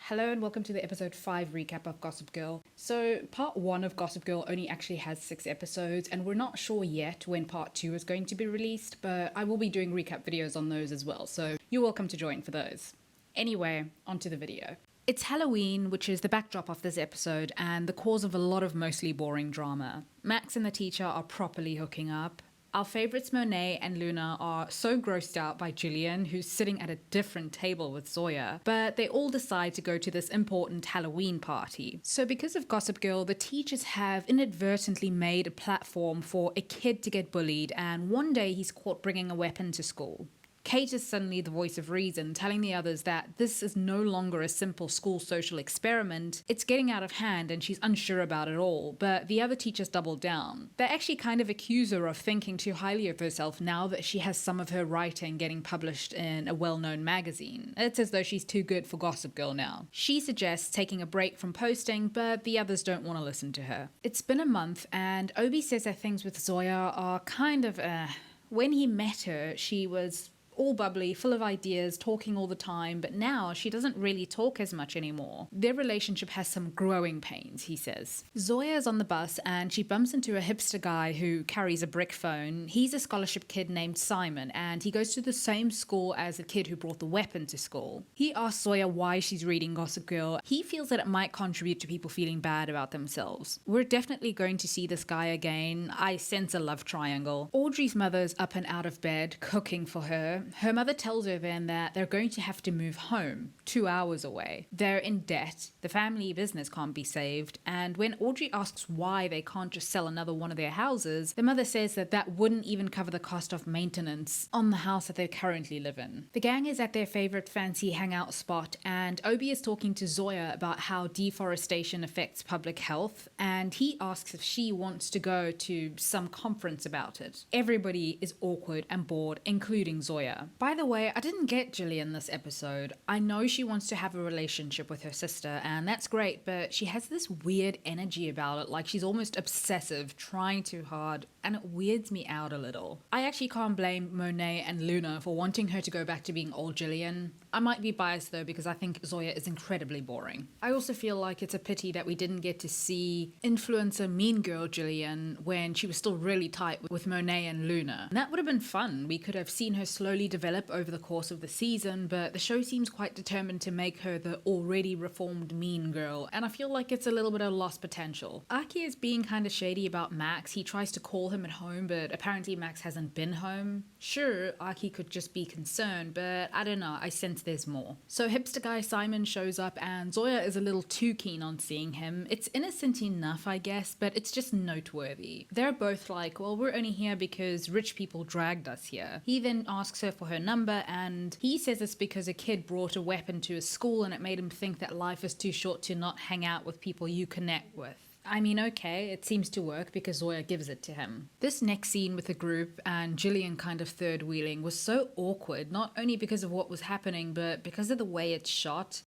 Hello and welcome to the episode 5 recap of Gossip Girl. So part 1 of Gossip Girl only actually has 6 episodes and we're not sure yet when part 2 is going to be released, but I will be doing recap videos on those as well, so you're welcome to join for those. Anyway, onto the video. It's Halloween, which is the backdrop of this episode and the cause of a lot of mostly boring drama. Max and the teacher are properly hooking up. Our favourites Monet and Luna are so grossed out by Jillian, who's sitting at a different table with Zoya, but they all decide to go to this important Halloween party. So because of Gossip Girl, the teachers have inadvertently made a platform for a kid to get bullied, and one day he's caught bringing a weapon to school. Kate is suddenly the voice of reason, telling the others that this is no longer a simple school social experiment, it's getting out of hand and she's unsure about it all, but the other teachers double down. They actually kind of accuse her of thinking too highly of herself now that she has some of her writing getting published in a well-known magazine. It's as though she's too good for Gossip Girl now. She suggests taking a break from posting, but the others don't want to listen to her. It's been a month and Obi says that things with Zoya are kind of When he met her, she was all bubbly, full of ideas, talking all the time, but now she doesn't really talk as much anymore. Their relationship has some growing pains, he says. Zoya is on the bus and she bumps into a hipster guy who carries a brick phone. He's a scholarship kid named Simon and he goes to the same school as the kid who brought the weapon to school. He asks Zoya why she's reading Gossip Girl. He feels that it might contribute to people feeling bad about themselves. We're definitely going to see this guy again. I sense a love triangle. Audrey's mother's up and out of bed, cooking for her. Her mother tells her then that they're going to have to move home, 2 hours away. They're in debt, the family business can't be saved, and when Audrey asks why they can't just sell another one of their houses, the mother says that that wouldn't even cover the cost of maintenance on the house that they currently live in. The gang is at their favorite fancy hangout spot, and Obi is talking to Zoya about how deforestation affects public health, and he asks if she wants to go to some conference about it. Everybody is awkward and bored, including Zoya. By the way, I didn't get Jillian this episode. I know she wants to have a relationship with her sister, and that's great, but she has this weird energy about it, like she's almost obsessive, trying too hard, and it weirds me out a little. I actually can't blame Monet and Luna for wanting her to go back to being old Jillian. I might be biased though because I think Zoya is incredibly boring. I also feel like it's a pity that we didn't get to see influencer mean girl Jillian when she was still really tight with Monet and Luna. And that would have been fun. We could have seen her slowly develop over the course of the season, but the show seems quite determined to make her the already reformed mean girl, and I feel like it's a little bit of lost potential. Aki is being kind of shady about Max. He tries to call him at home, but apparently Max hasn't been home. Sure, Aki could just be concerned, but I don't know, I sense there's more. So hipster guy Simon shows up and Zoya is a little too keen on seeing him. It's innocent enough, I guess, but it's just noteworthy. They're both like, well, we're only here because rich people dragged us here. He then asks her for her number and he says it's because a kid brought a weapon to his school and it made him think that life is too short to not hang out with people you connect with. I mean, okay, it seems to work because Zoya gives it to him. This next scene with the group and Jillian kind of third wheeling was so awkward, not only because of what was happening, but because of the way it's shot.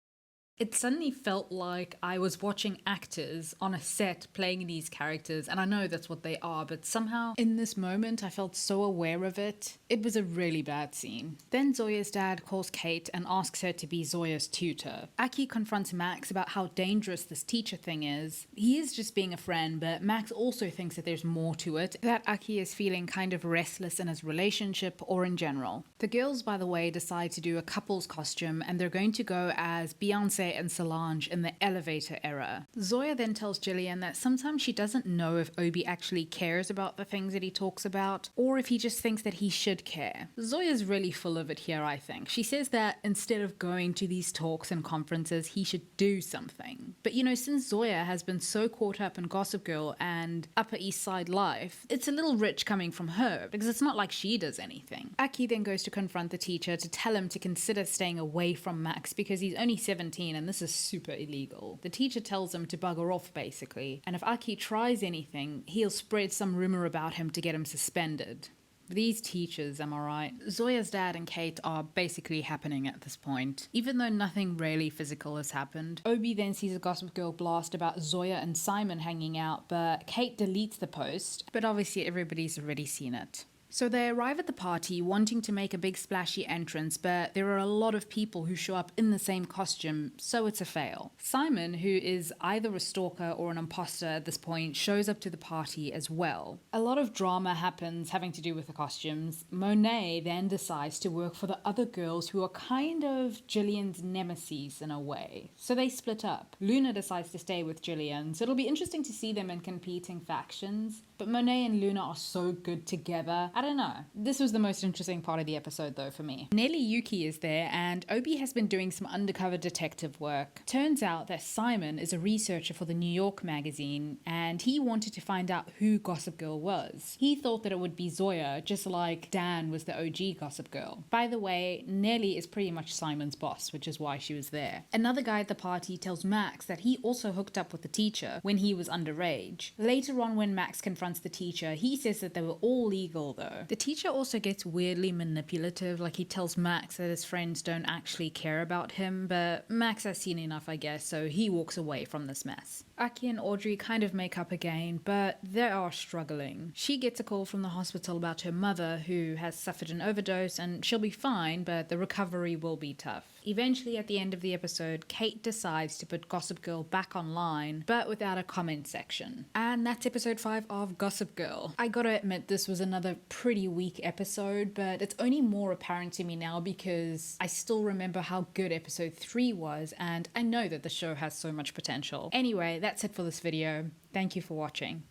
It suddenly felt like I was watching actors on a set playing these characters, and I know that's what they are, but somehow in this moment I felt so aware of it. It was a really bad scene. Then Zoya's dad calls Kate and asks her to be Zoya's tutor. Aki confronts Max about how dangerous this teacher thing is. He is just being a friend, but Max also thinks that there's more to it, that Aki is feeling kind of restless in his relationship or in general. The girls, by the way, decide to do a couple's costume and they're going to go as Beyonce and Solange in the elevator era. Zoya then tells Jillian that sometimes she doesn't know if Obi actually cares about the things that he talks about, or if he just thinks that he should care. Zoya's really full of it here, I think. She says that instead of going to these talks and conferences, he should do something. But you know, since Zoya has been so caught up in Gossip Girl and Upper East Side life, it's a little rich coming from her, because it's not like she does anything. Aki then goes to confront the teacher to tell him to consider staying away from Max because he's only 17 and this is super illegal. The teacher tells him to bugger off basically, and if Aki tries anything, he'll spread some rumor about him to get him suspended. These teachers, am I right? Zoya's dad and Kate are basically happening at this point, even though nothing really physical has happened. Obi then sees a Gossip Girl blast about Zoya and Simon hanging out, but Kate deletes the post, but obviously everybody's already seen it. So they arrive at the party wanting to make a big splashy entrance, but there are a lot of people who show up in the same costume, so it's a fail. Simon, who is either a stalker or an imposter at this point, shows up to the party as well. A lot of drama happens having to do with the costumes. Monet then decides to work for the other girls who are kind of Gillian's nemesis in a way. So they split up. Luna decides to stay with Gillian, so it'll be interesting to see them in competing factions. But Monet and Luna are so good together. I don't know. This was the most interesting part of the episode though for me. Nelly Yuki is there and Obi has been doing some undercover detective work. Turns out that Simon is a researcher for the New York magazine and he wanted to find out who Gossip Girl was. He thought that it would be Zoya, just like Dan was the OG Gossip Girl. By the way, Nelly is pretty much Simon's boss, which is why she was there. Another guy at the party tells Max that he also hooked up with the teacher when he was underage. Later on, when Max confronts the teacher, he says that they were all legal though. The teacher also gets weirdly manipulative, like he tells Max that his friends don't actually care about him, but Max has seen enough I guess, so he walks away from this mess. Aki and Audrey kind of make up again, but they are struggling. She gets a call from the hospital about her mother who has suffered an overdose and she'll be fine, but the recovery will be tough. Eventually at the end of the episode, Kate decides to put Gossip Girl back online, but without a comment section. And that's episode 5 of Gossip Girl. I gotta admit this was another pretty weak episode, but it's only more apparent to me now because I still remember how good episode 3 was and I know that the show has so much potential. Anyway, that's it for this video. Thank you for watching.